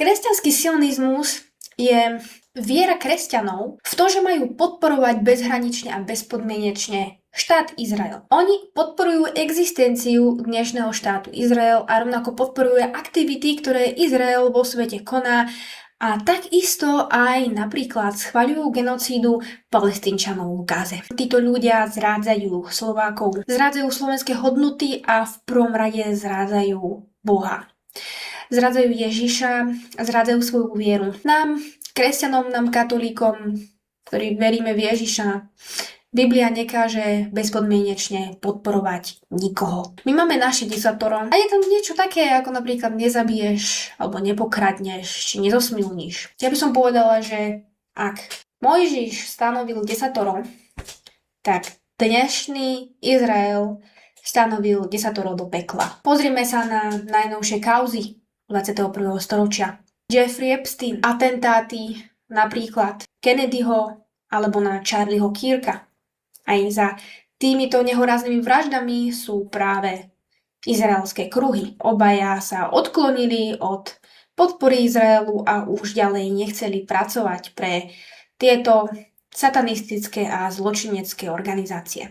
Kresťanský sionizmus je viera kresťanov v to, že majú podporovať bezhranične a bezpodmienečne štát Izrael. Oni podporujú existenciu dnešného štátu Izrael a rovnako podporujú aktivity, ktoré Izrael vo svete koná a takisto aj napríklad schvaľujú genocídu Palestínčanov v Gaze. Títo ľudia zrádzajú Slovákov, zrádzajú slovenské hodnoty a v prvom rade zrádzajú Boha. Zrádzajú Ježiša a zrádzajú svoju vieru. Nám, kresťanom, nám katolíkom, ktorí veríme v Ježiša, Biblia nekáže bezpodmienečne podporovať nikoho. My máme naše desatoro a je tam niečo také, ako napríklad nezabiješ, alebo nepokradneš, či nezosmilníš. Ja by som povedala, že ak Mojžiš stanovil desatoro, tak dnešný Izrael stanovil desatoro do pekla. Pozrime sa na najnovšie kauzy 21. storočia. Jeffrey Epstein, atentáty napríklad Kennedyho alebo na Charlieho Kirka. Aj za týmito nehoráznými vraždami sú práve izraelské kruhy. Obaja sa odklonili od podpory Izraelu a už ďalej nechceli pracovať pre tieto satanistické a zločinecké organizácie.